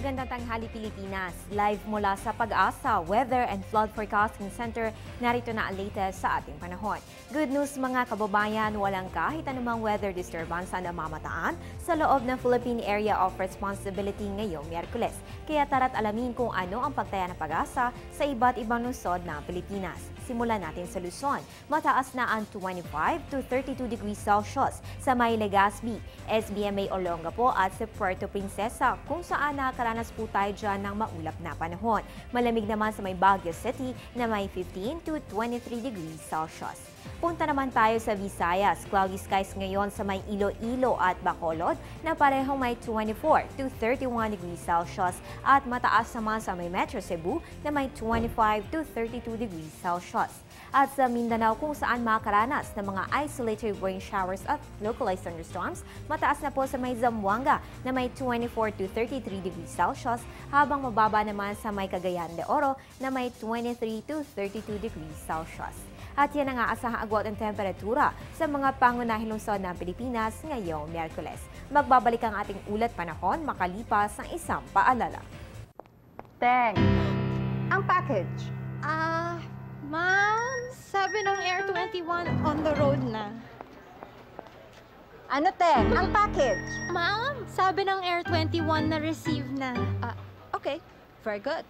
Magandang tanghali Pilipinas. Live mula sa Pag-asa Weather and Flood Forecasting Center, narito na ang latest sa ating panahon. Good news mga kababayan, walang kahit anumang weather disturbance na namamataan sa loob ng Philippine Area of Responsibility ngayong Miyerkules. Kaya tara't alamin kung ano ang pagtaya ng pag-asa sa iba't ibang lungsod ng Pilipinas. Simulan natin sa Luzon. Mataas na ang 25 to 32 degrees Celsius sa may Legazpi, SBMA Olongapo at sa Puerto Princesa kung saan nakakaranas po tayo dyan ng maulap na panahon. Malamig naman sa may Baguio City na may 15 to 23 degrees Celsius. Punta naman tayo sa Visayas. Cloudy skies ngayon sa may Iloilo at Bacolod na parehong may 24 to 31 degrees Celsius at mataas naman sa may Metro Cebu na may 25 to 32 degrees Celsius. At sa Mindanao kung saan makakaranas ng mga isolated rain showers at localized thunderstorms, mataas na po sa may Zamboanga na may 24 to 33 degrees Celsius habang mababa naman sa may Cagayan de Oro na may 23 to 32 degrees Celsius. At yan ang aasahang agwat ng temperatura sa mga pangunahing lungsod ng Pilipinas ngayong Miyerkules. Magbabalik ang ating ulat panahon makalipas ng isang paalala. Teng, ang package. Ma'am, sabi ng Air 21 on the road na. Ano, Teng? Ang package. Ma'am, sabi ng Air 21 na receive na. Okay, very good.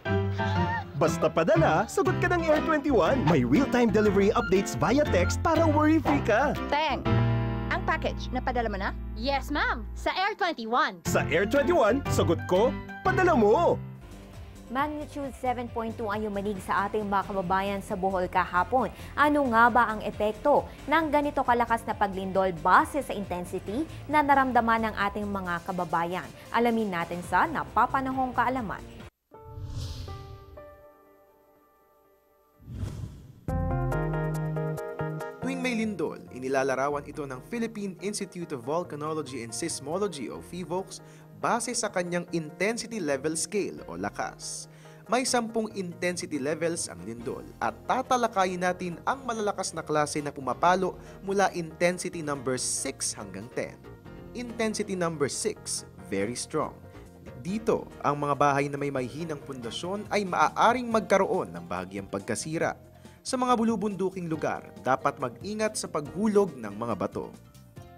Basta padala, sagot ka ng Air 21. May real-time delivery updates via text para worry-free ka. Teng, ang package, napadala mo na? Yes, ma'am, sa Air 21. Sa Air 21, sagot ko, padala mo! Magnitude 7.2 ang yumanig sa ating mga kababayan sa Bohol kahapon. Ano nga ba ang epekto ng ganito kalakas na paglindol base sa intensity na naramdaman ng ating mga kababayan? Alamin natin sa napapanahong kaalaman. Tuwing may lindol, inilalarawan ito ng Philippine Institute of Volcanology and Seismology o PHIVOLCS base sa kanyang intensity level scale o lakas. May 10 intensity levels ang lindol at tatalakayin natin ang malalakas na klase na pumapalo mula intensity number 6 hanggang 10. Intensity number 6, very strong. Dito, ang mga bahay na may mahihinang pundasyon ay maaaring magkaroon ng bahagyang pagkasira. Sa mga bulubunduking lugar, dapat mag-ingat sa paghulog ng mga bato.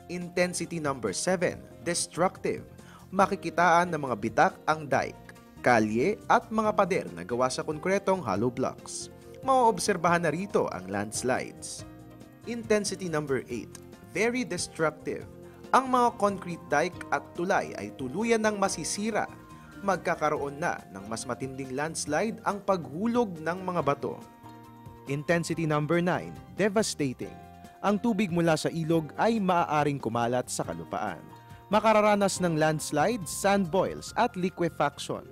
Intensity number 7, destructive. Makikitaan ng mga bitak ang dike, kalye at mga pader na gawa sa konkretong hollow blocks. Maoobserbahan na rito ang landslides. Intensity number 8, very destructive. Ang mga concrete dike at tulay ay tuluyan ng masisira. Magkakaroon na ng mas matinding landslide ang paghulog ng mga bato. Intensity number 9, devastating. Ang tubig mula sa ilog ay maaaring kumalat sa kalupaan. Makararanas ng landslides, sand boils at liquefaction.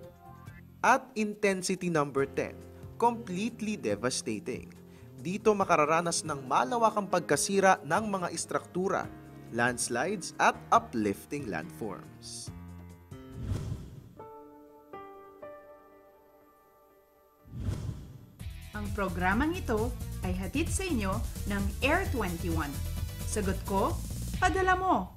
At intensity number 10, completely devastating. Dito makararanas ng malawakang pagkasira ng mga istruktura, landslides at uplifting landforms. Ang programang ito ay hatid sa inyo ng Air 21. Sagot ko, padala mo!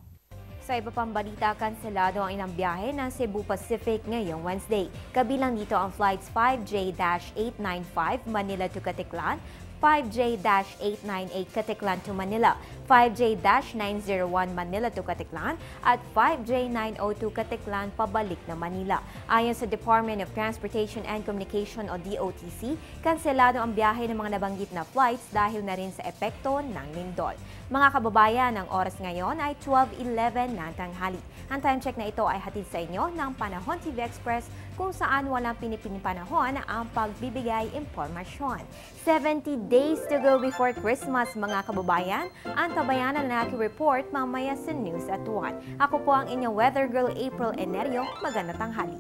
Sa iba pang balita, kanselado ang ilang biyahe ng Cebu Pacific ngayong Wednesday. Kabilang dito ang flights 5J-895 Manila to Caticlan, 5J-898 Caticlan to Manila, 5J-901 Manila to Caticlan at 5J-902 Caticlan pabalik na Manila. Ayon sa Department of Transportation and Communication o DOTC, kanselado ang biyahe ng mga nabanggit na flights dahil na rin sa epekto ng lindol. Mga kababayan, ang oras ngayon ay 12:11 ng tanghali. Ang time check na ito ay hatid sa inyo ng Panahon TV Express kung saan walang pinipiling panahon ang pagbibigay impormasyon. 70 days to go before Christmas, mga kababayan. Ang tabayanan na report mamaya sa News at 1. Ako po ang inyong weather girl April Enerio. Magandang tanghali.